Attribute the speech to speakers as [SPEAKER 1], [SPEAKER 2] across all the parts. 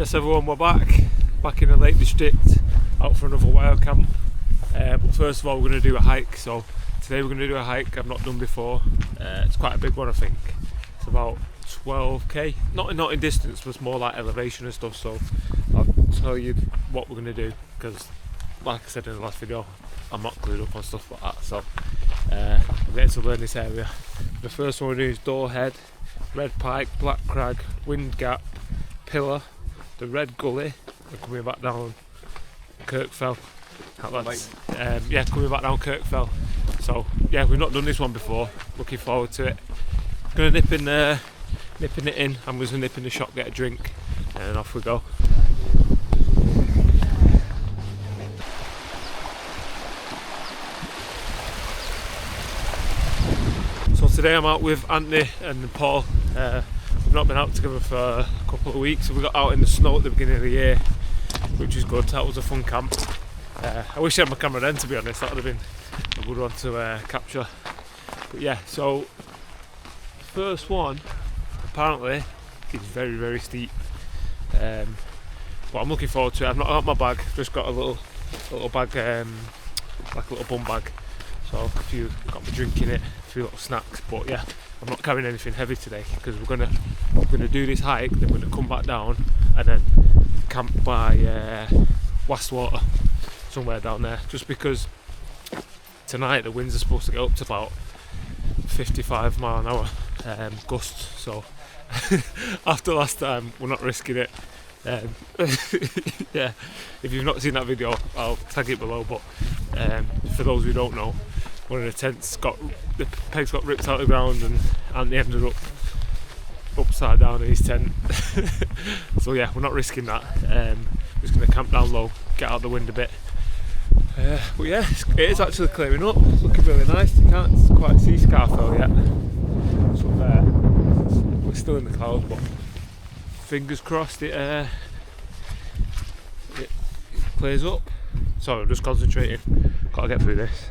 [SPEAKER 1] Yes everyone, we're back in the Lake District, out for another wild camp. But first of all we're going to do a hike. So today we're going to do a hike I've not done before. It's quite a big one I think. It's about 12k, not in distance, but it's more like elevation and stuff. So I'll tell you what we're going to do, because like I said in the last video, I'm not clued up on stuff like that. So I'm getting to learn this area. The first one we're doing is Doorhead, Red Pike, Black Crag, Wind Gap, Pillar, the Red Gully, and coming back down Scoat Fell. Yeah, coming back down Scoat Fell. So yeah, we've not done this one before. Looking forward to it. Gonna nipping it in. I'm just gonna nip in the shop, get a drink, and then off we go. So today I'm out with Anthony and Paul. We've not been out together for a couple of weeks. We got out in the snow at the beginning of the year, which was good. That was a fun camp. I wish I had my camera then, to be honest. That would have been a good one to capture. But yeah, so first one apparently is very, very steep. But I'm looking forward to it. I've not got my bag, just got a little bag, like a little bum bag. So got my drink in it, a few little snacks. But yeah, I'm not carrying anything heavy today, because we're gonna do this hike, then we're gonna come back down and then camp by Wastwater, somewhere down there. Just because tonight the winds are supposed to get up to about 55 mile an hour gusts. So after last time, we're not risking it. Yeah, if you've not seen that video, I'll tag it below. But for those who don't know, one of the tents the pegs got ripped out of the ground, and they ended up upside down in his tent. So yeah, we're not risking that. Just going to camp down low, get out the wind a bit. But yeah, it is actually clearing up. It's looking really nice. You can't quite see Scoat Fell yet. It's up there. We're still in the clouds, but fingers crossed it clears up. Sorry, I'm just concentrating. Got to get through this.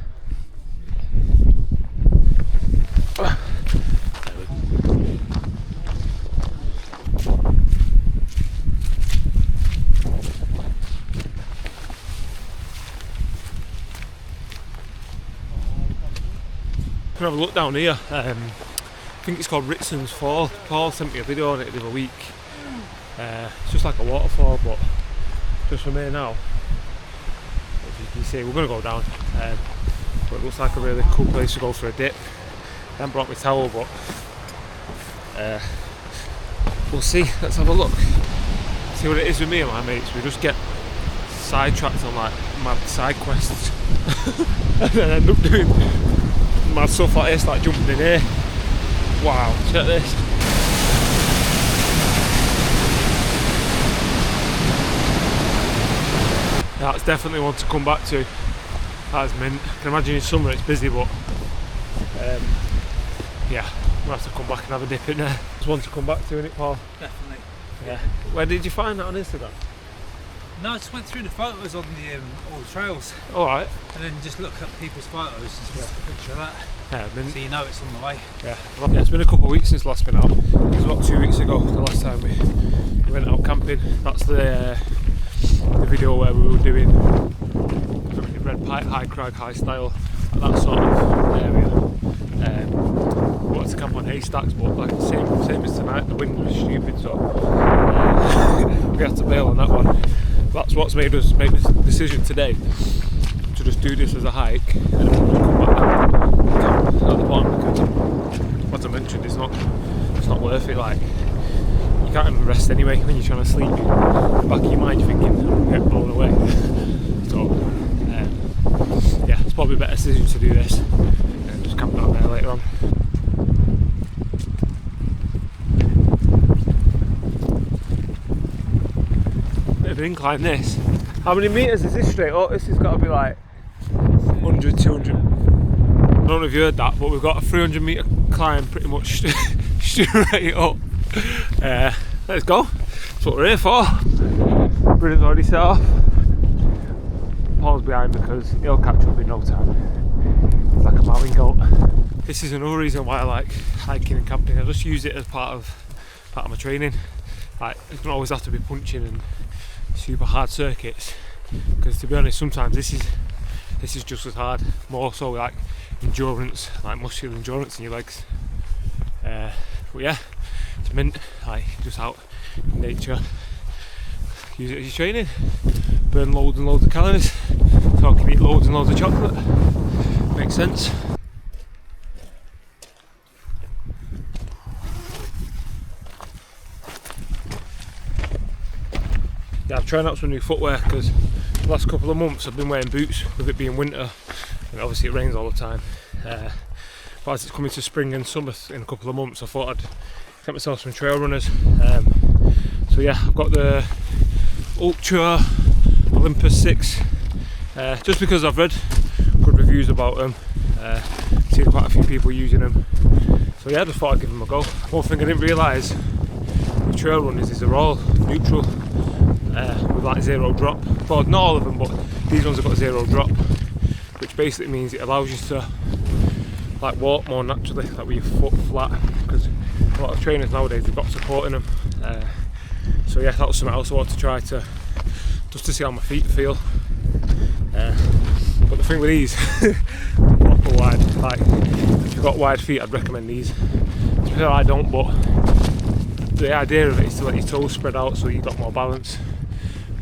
[SPEAKER 1] Can have a look down here. I think it's called Ritson's Fall. Paul sent me a video on it the other week. It's just like a waterfall, but just from here now, as you can see, we're going to go down. But it looks like a really cool place to go for a dip. I haven't brought my towel, but we'll see. Let's have a look. See what it is with me and my mates. We just get sidetracked on like mad side quests and then end up doing mad stuff like this, like jumping in here. Wow, check this. That's definitely one to come back to. That's mint. I can imagine in summer it's busy, but yeah, we'll have to come back and have a dip in there. It's one to come back to, isn't it, Paul?
[SPEAKER 2] Definitely.
[SPEAKER 1] Yeah. Where did you find that on Instagram?
[SPEAKER 2] No, I just went through the photos on all the trails.
[SPEAKER 1] Alright.
[SPEAKER 2] And then just look at people's photos and just a picture of that.
[SPEAKER 1] Yeah,
[SPEAKER 2] so you know it's on the way.
[SPEAKER 1] Yeah. Yeah, it's been a couple of weeks since last been out. It was about 2 weeks ago, the last time we went out camping. That's the video where we were doing Red Pike, High Crag, High Style, that sort of area. We wanted to camp on haystacks, but like same as tonight, the wind was stupid, so we had to bail on that one. That's what's made us make this decision today to just do this as a hike, and then we'll come back down at the bottom, because as I mentioned, it's not worth it. Like, you can't even rest anyway when you're trying to sleep. In the back of your mind, you're thinking, I'm gonna get blown away. So yeah, it's probably a better decision to do this and just camp down there later on. Bit of an incline this. How many metres is this straight up? This has got to be like 100, 200. I don't know if you heard that, but we've got a 300 metre climb pretty much straight up. Let's go. That's what we're here for. Britain's already set off. Paul's behind because he'll catch up in no time. It's like a mowing goat. This is another reason why I like hiking and camping. I just use it as part of my training. like you don't always have to be punching and super hard circuits, because to be honest sometimes this is just as hard, more so like endurance, like muscular endurance in your legs. But yeah, it's mint, like just out in nature, use it as your training, burn loads and loads of calories, so I can eat loads and loads of chocolate. Makes sense. Yeah, I'm trying out some new footwear because the last couple of months I've been wearing boots with it being winter, and obviously it rains all the time. But as it's coming to spring and summer in a couple of months, I thought I'd get myself some trail runners. So yeah, I've got the Ultra Olympus 6, just because I've read good reviews about them, seen quite a few people using them. So yeah, I just thought I'd give them a go. One thing I didn't realise with trail runners is they're all neutral, with like 0 drop. Well, not all of them, but these ones have got 0 drop, which basically means it allows you to like walk more naturally, like with your foot flat, because a lot of trainers nowadays they've got support in them. So yeah, that was something else I wanted to try to just to see how my feet feel. But the thing with these, proper wide, like if you've got wide feet I'd recommend these. To be fair, I don't, but the idea of it is to let your toes spread out so you've got more balance.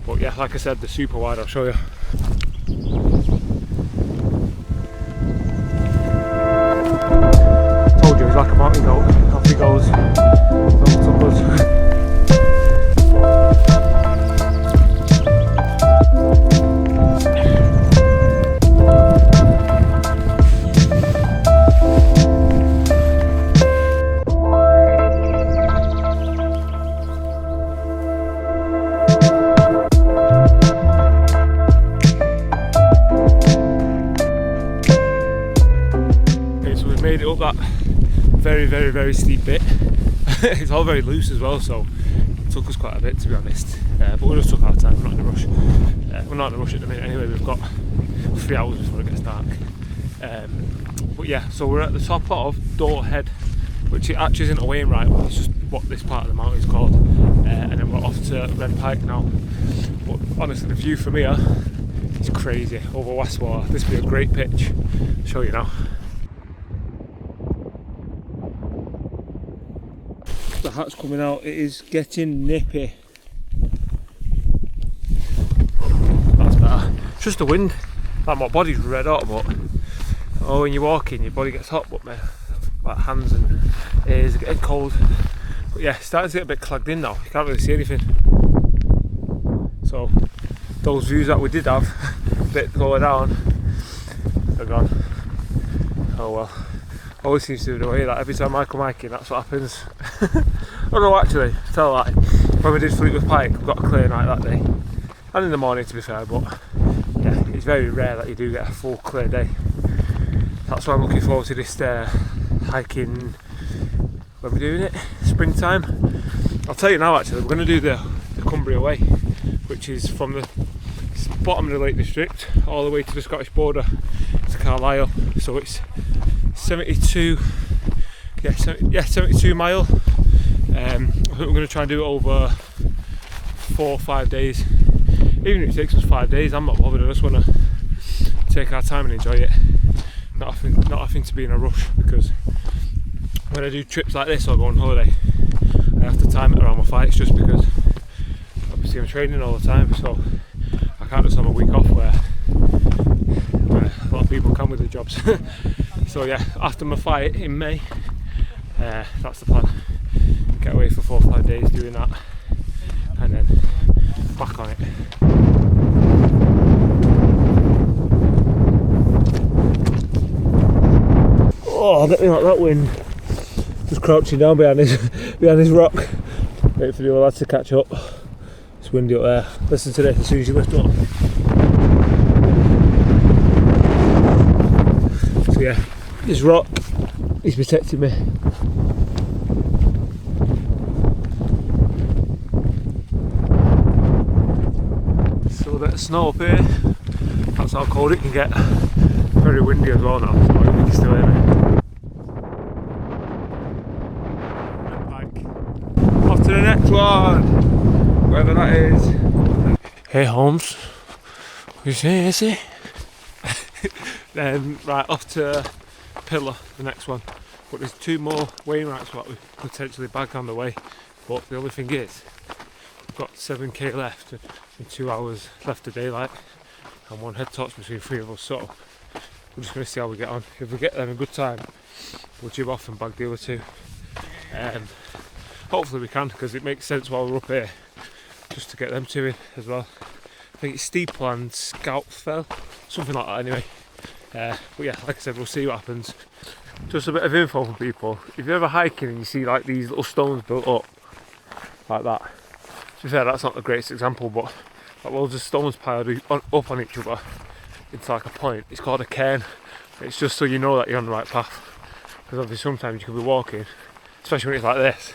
[SPEAKER 1] But yeah, like I said, they're super wide, I'll show you. Told you he's like a mountain goat. Off he goes. Made it up that very steep bit. It's all very loose as well, so it took us quite a bit, to be honest, but we just took our time. We're not in a rush. We're not in a rush at the minute anyway. We've got 3 hours before it gets dark. But yeah, so we're at the top of Detour Head, which it actually isn't a Wainwright, but it's just what this part of the mountain is called, and then we're off to Red Pike now. But honestly, the view from here is crazy over Westwater. This would be a great pitch. I'll show you now. The hat's coming out, it is getting nippy. That's better. It's just the wind, like my body's red hot, but oh, when you're walking your body gets hot, but my like hands and ears are getting cold. But yeah, it's starting to get a bit clagged in now, you can't really see anything. So those views that we did have a bit lower down are gone. Oh well. Always seems to be the way that every time I come hiking, that's what happens. Oh no, actually, tell a lie. When we did Steeple Pillar, we got a clear night that day, and in the morning to be fair. But yeah, it's very rare that you do get a full clear day. That's why I'm looking forward to this hiking when we're doing it, springtime. I'll tell you now, actually, we're going to do the Cumbria Way, which is from the bottom of the Lake District all the way to the Scottish border to Carlisle. So it's 72 mile. I think we're going to try and do it over 4 or 5 days. Even if it takes us 5 days, I'm not bothered. I just want to take our time and enjoy it, not having to be in a rush, because when I do trips like this or go on holiday I have to time it around my fights, just because obviously I'm training all the time, so I can't just have a week off where a lot of people can with their jobs. So yeah, after my fight in May, that's the plan. Get away for 4 or 5 days doing that, and then back on it. Oh, I bet me like that wind. Just crouching down behind this rock, waiting for the other lads to catch up. It's windy up there. Listen to this as soon as you lift up. So yeah, this rock is protecting me. Still a bit of snow up here. That's how cold it can get. Very windy as well now, so I hope you can still hear me. Red Pike. Off to the next one. whatever that is. Hey Holmes, what you say, is it? Then right off to Pillar, the next one. But there's 2 more Wainwrights what we potentially bag on the way. But the only thing is, we've got 7k left and 2 hours left of daylight and 1 head torch between 3 of us, so we're just going to see how we get on. If we get them in good time, we'll jib off and bag the other 2. Hopefully we can, because it makes sense while we're up here just to get them 2 in as well. I think it's Steeple and Scoat Fell, something like that anyway. But yeah, like I said, we'll see what happens. Just a bit of info for people. If you're ever hiking and you see like these little stones built up like that, to be fair, that's not the greatest example, but like loads of stones piled up on each other into like a point. It's called a cairn. It's just so you know that you're on the right path, because obviously sometimes you could be walking, especially when it's like this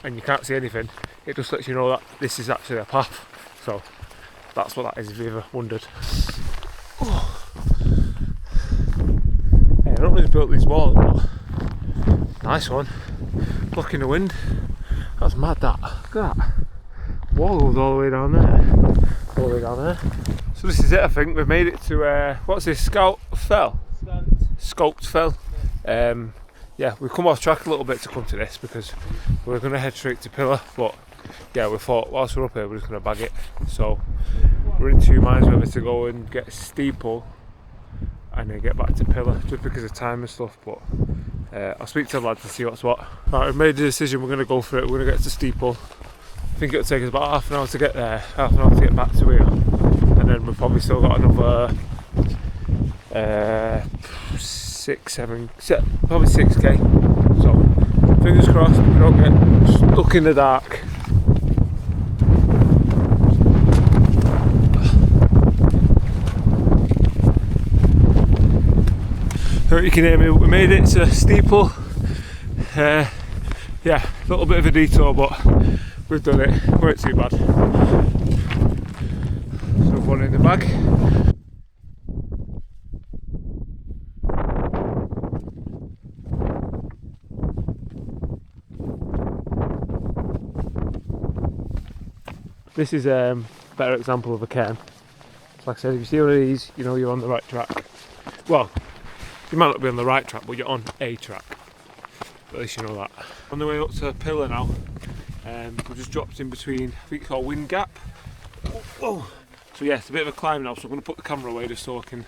[SPEAKER 1] and you can't see anything. It just lets you know that this is actually a path. So that's what that is, if you ever wondered. Oh. Yeah, I don't really built these walls, but nice one. Blocking the wind. That's mad, that. Look at that. Wall goes all the way down there. All the way down there. So this is it, I think. We've made it to, what's this, Scoat Fell? Scoat Fell. Yeah, we've come off track a little bit to come to this because we're going to head straight to Pillar, but yeah, we thought whilst we're up here we're just going to bag it. So we're in 2 minds whether to go and get Steeple and then get back to Pillar, just because of time and stuff, but I'll speak to the lads to see what's what. Right, we've made the decision, we're going to go for it. We're going to get to Steeple. I think it'll take us about half an hour to get there, half an hour to get back to here, and then we've probably still got another 6k. So fingers crossed we don't get stuck in the dark. So you can hear me, we made it to Steeple. Yeah, a little bit of a detour, but we've done it, weren't too bad. So 1 in the bag. This is a better example of a cairn. Like I said, if you see one of these, you know you're on the right track. Well, you might not be on the right track, but you're on a track. At least you know that. On the way up to Pillar now, we just dropped in between, I think it's called Wind Gap. Whoa. So yeah, it's a bit of a climb now, so I'm going to put the camera away just so I can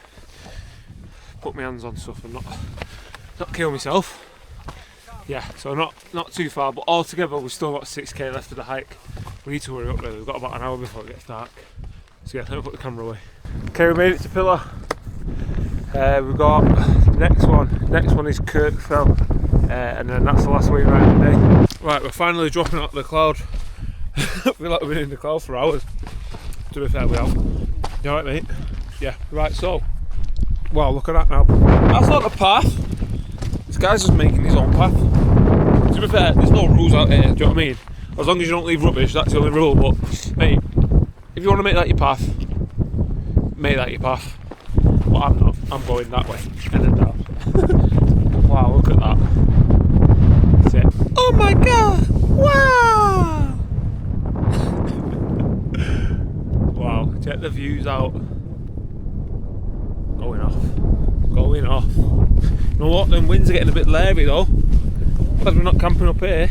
[SPEAKER 1] put my hands on stuff and not kill myself. Yeah, so not too far, but altogether we've still got 6k left of the hike. We need to hurry up really, we've got about an hour before it gets dark. So yeah, let me put the camera away. Okay, we made it to Pillar. We've got next one is Scoat Fell, and then that's the last Wainwright of the day. Right, we're finally dropping out of the cloud. I feel like we've been in the cloud for hours. To be fair, we have. You alright, mate? Yeah, right, so, wow, look at that now. That's not a path. This guy's just making his own path. To be fair, there's no rules out here, do you know what I mean? As long as you don't leave rubbish, that's the only rule, but mate, if you want to make that your path, make that your path. But I'm not, I'm going that way, and then down. Wow, look at that. That's it. Oh my god! Wow! Wow, check the views out. Going off. Going off. You know what, them winds are getting a bit leery though. Glad we're not camping up here.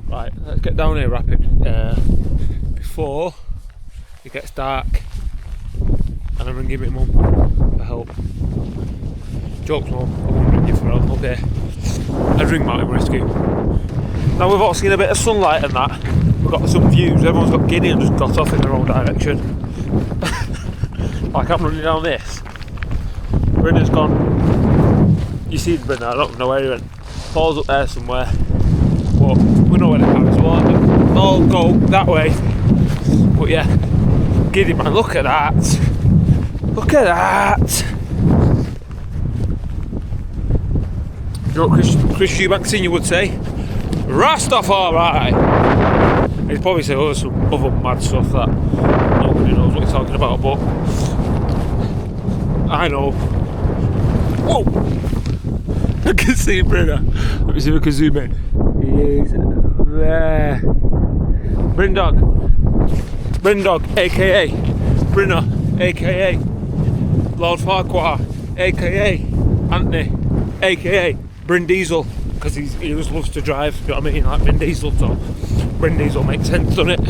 [SPEAKER 1] Right, let's get down here rapid before it gets dark and I'm ringing my mum for help. Jokes, mum, I won't ring you for help up here. I'd ring Mountain Rescue. Now we've all seen a bit of sunlight and that, we've got some views, everyone's got giddy and just got off in their own direction. Like I'm running down this. Brenna's gone, you see Brenna, I don't know where he went. Paul's up there somewhere. But we know where the cars are. All go that way. But yeah, giddy man, look at that. Look at that. You know what Chris Eubanks Senior would say? Rastafari! He'd probably say some other mad stuff that nobody knows what he's talking about, but I know. Whoa! I can see Brenna. Let me see if I can zoom in. He is there. Brindog, aka Brinner, aka Lord Farquhar, aka Anthony, aka Bryn Diesel, because he just loves to drive, you know what I mean, like Bryn Diesel, so Bryn Diesel makes sense, doesn't it?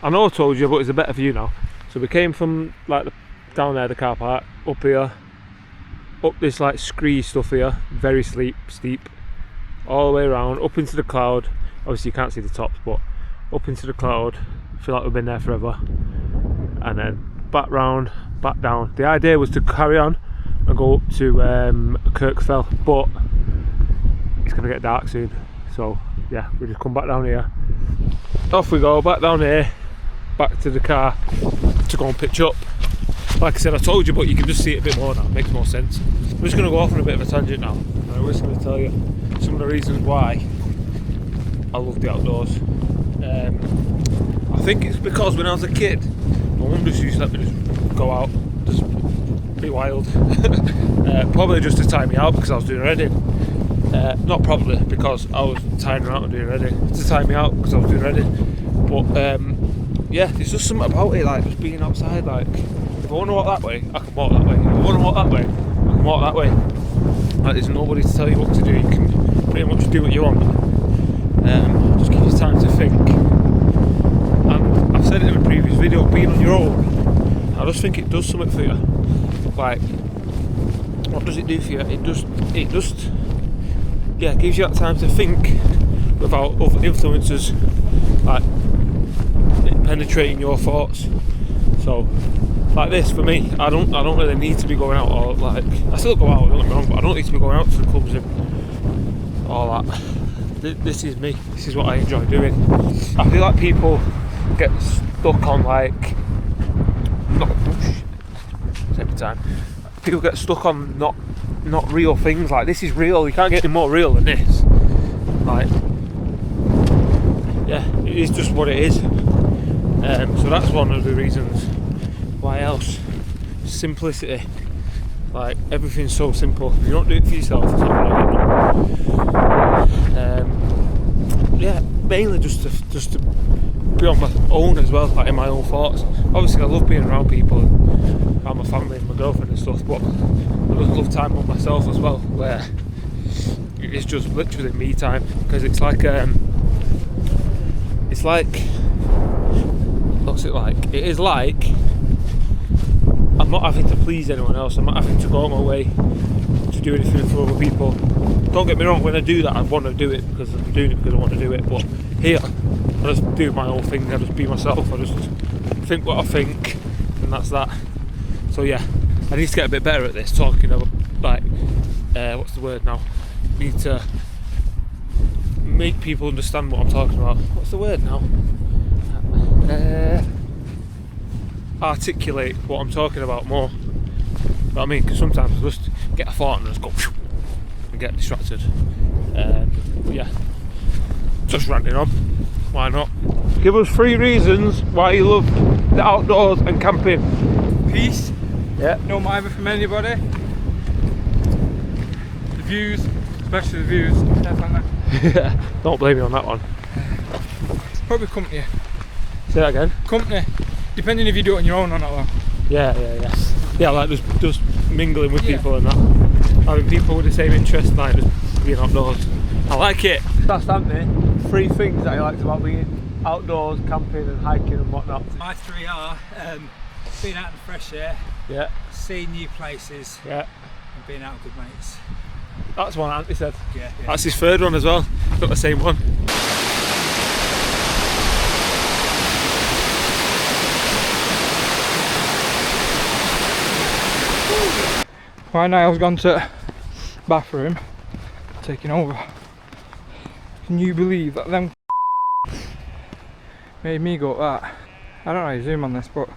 [SPEAKER 1] I know I told you, but it's a better view now. So we came from like down there, the car park, up here, up this like scree stuff here, very steep, all the way around, up into the cloud. Obviously you can't see the tops, but up into the cloud. I feel like we've been there forever. And then back round, back down. The idea was to carry on and go up to Scoat Fell, but it's gonna get dark soon. So yeah, we just come back down here. Off we go, back down here, back to the car to go and pitch up. Like I said, I told you, but you can just see it a bit more now, it makes more sense. I'm just going to go off on a bit of a tangent now, and I'm just going to tell you some of the reasons why I love the outdoors. I think it's because when I was a kid, my mum just used to let me just go out, just be wild. Probably just to tie me out because I was doing a Reading. Not probably because I was tying her out and doing Reading, to tie me out because I was doing Reading. But yeah, there's just something about it, like just being outside. Like if I want to walk that way, I can walk that way. If I want to walk that way, I can walk that way. Like there's nobody to tell you what to do. You can pretty much do what you want. Just give you time to think. And I've said it in a previous video, being on your own, I just think it does something for you. Like, what does it do for you? It just yeah, gives you that time to think without other influences like penetrating your thoughts. So like this, for me, I don't really need to be going out, or like, I still go out, don't get me wrong, but I don't need to be going out to the clubs and all that. This is me, this is what I enjoy doing. I feel like people get stuck on like, every time, people get stuck on not real things. Like this is real, you can't get any more real than this. Like, yeah, it is just what it is. So that's one of the reasons. Why else? Simplicity. Like everything's so simple. If you don't do it for yourself, it's not gonna get done. Yeah, mainly just to be on my own as well, like in my own thoughts. Obviously, I love being around people, and around my family and my girlfriend and stuff, but I just love time with myself as well, where it's just literally me time, because it's like what's it like? It is like I'm not having to please anyone else. I'm not having to go out my way to do anything for other people. Don't get me wrong, when I do that I want to do it because I'm doing it because I want to do it, but here I just do my own thing. I just be myself. I just think what I think, and that's that. So yeah, I need to get a bit better at this, talking about like what's the word now? I need to make people understand what I'm talking about. What's the word now? Articulate what I'm talking about more. You know what I mean? Because sometimes I just get a thought and just go and get distracted. But yeah, just ranting on. Why not? Give us 3 reasons why you love the outdoors and camping.
[SPEAKER 2] Peace.
[SPEAKER 1] Yeah.
[SPEAKER 2] No mind from anybody. The views, especially the views. Definitely.
[SPEAKER 1] Yeah. Don't blame me on that one.
[SPEAKER 2] Probably company.
[SPEAKER 1] Say that again.
[SPEAKER 2] Company. Depending if you do it on your own or not though.
[SPEAKER 1] Yeah. Yeah, like just mingling with people and that. Having people with the same interest, like just being outdoors. I like it. That's Anthony. 3 things that he likes about being outdoors, camping and hiking and whatnot.
[SPEAKER 2] My 3 are being out in the fresh air.
[SPEAKER 1] Yeah.
[SPEAKER 2] Seeing new places.
[SPEAKER 1] Yeah.
[SPEAKER 2] And being out with good mates.
[SPEAKER 1] That's one Anthony said.
[SPEAKER 2] Yeah.
[SPEAKER 1] That's his 3rd one as well. Got the same one.
[SPEAKER 2] Right now I've gone to bathroom, taking over. Can you believe that them made me go like that? I don't know how you zoom on this, but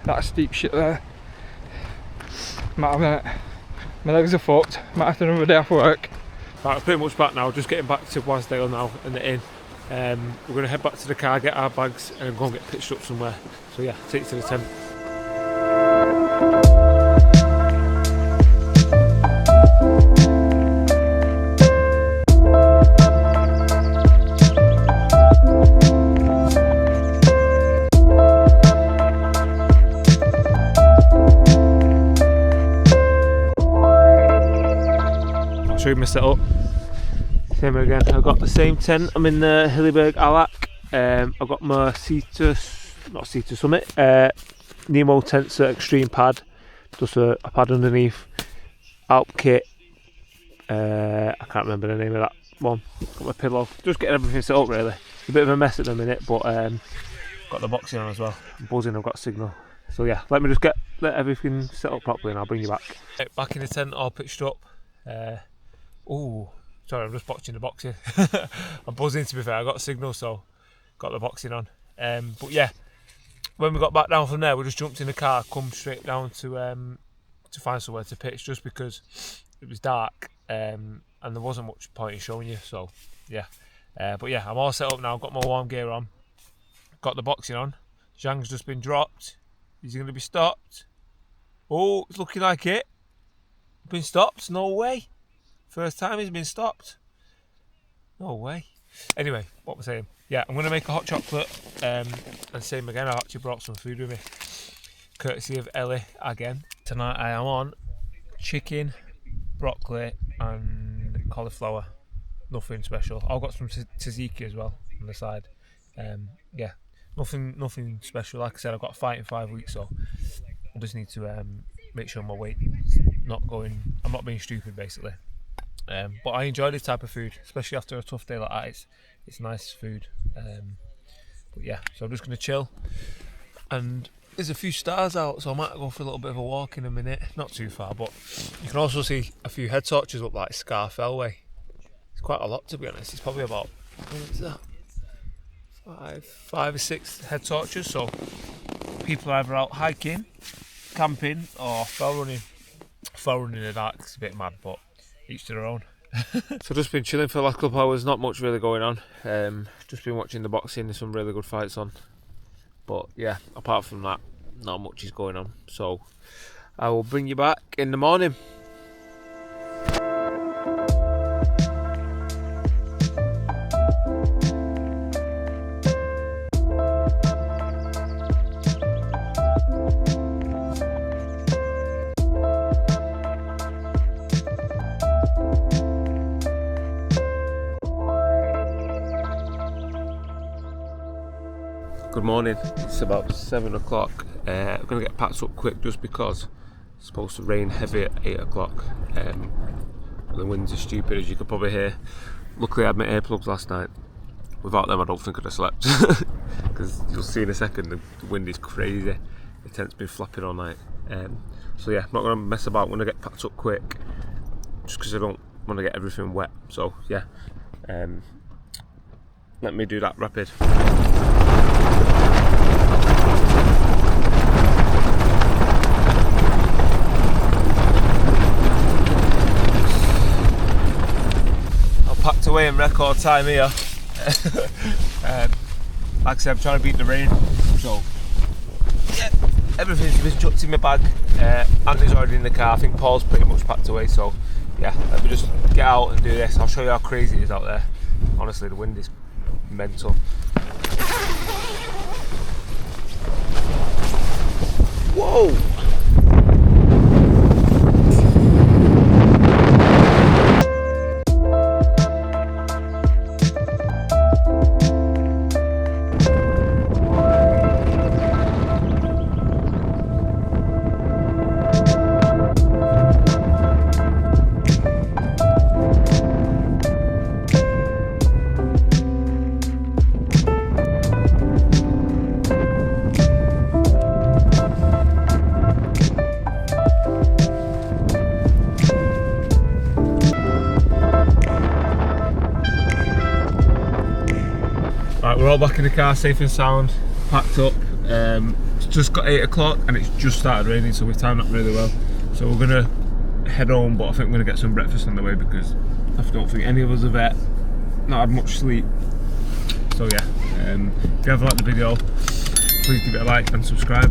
[SPEAKER 2] that steep shit there. Might have it. My legs are fucked. Might have to do another day off work.
[SPEAKER 1] Right, we're pretty much back now. Just getting back to Wasdale now and the inn. We're going to head back to the car, get our bags, and go and get pitched up somewhere. So yeah, take you to the tent. show you my setup. Same again, I've got the same tent. I'm in the Hilleberg Allak. I've got my Cedar Summit, Nemo tent set extreme pad, just a pad underneath, Alp kit, I can't remember the name of that one, got my pillow, just getting everything set up really. It's a bit of a mess at the minute, but got the boxing on as well. I'm buzzing, I've got signal. So yeah, let me just let everything set up properly and I'll bring you back. Back in the tent, all pitched up. Oh, sorry, I'm just watching the boxing. I'm buzzing, to be fair. I got a signal, so got the boxing on. But yeah, when we got back down from there, we just jumped in the car, come straight down to find somewhere to pitch, just because it was dark and there wasn't much point in showing you. So yeah, but yeah, I'm all set up now. Got my warm gear on, got the boxing on. Zhang's just been dropped. Is he going to be stopped? Oh, it's looking like it. Been stopped? No way. First time he's been stopped. No way. Anyway, what we're saying. Yeah, I'm going to make a hot chocolate. And same again, I actually brought some food with me. Courtesy of Ellie again. Tonight I am on chicken, broccoli and cauliflower. Nothing special. I've got some tzatziki as well on the side. Yeah. Nothing special. Like I said, I've got a fight in 5 weeks, so I just need to make sure my weight's not going. I'm not being stupid, basically. But I enjoy this type of food, especially after a tough day like that. It's nice food. But yeah, so I'm just going to chill. And there's a few stars out, so I might go for a little bit of a walk in a minute. Not too far, but you can also see a few head torches up like Scoat Fell way. It's quite a lot, to be honest. It's probably about, what is that? 5 or 6 head torches, so people are either out hiking, camping or fell running. Fell running in the dark is a bit mad, but each to their own. So just been chilling for the last couple of hours, not much really going on. Just been watching the boxing, there's some really good fights on. But yeah, apart from that, not much is going on. So I will bring you back in the morning. Good morning, it's about 7 o'clock. I'm going to get packed up quick just because it's supposed to rain heavy at 8 o'clock. The winds are stupid, as you could probably hear. Luckily I had my earplugs last night. Without them I don't think I'd have slept. Because you'll see in a second, the wind is crazy. The tent's been flapping all night. So yeah, I'm not going to mess about. I'm going to get packed up quick just because I don't want to get everything wet. So yeah, let me do that rapid. Packed away in record time here. Like I said, I'm trying to beat the rain, so yeah, everything's been chucked in my bag. Anthony's already in the car. I think Paul's pretty much packed away, so yeah, let me just get out and do this. I'll show you how crazy it is out there. Honestly, the wind is mental. Whoa! Right, we're all back in the car, safe and sound, packed up. It's just got 8 o'clock and it's just started raining, so we've timed that really well. So we're gonna head home, but I think we're gonna get some breakfast on the way because I don't think any of us have not had much sleep. So yeah, if you ever liked the video, please give it a like and subscribe.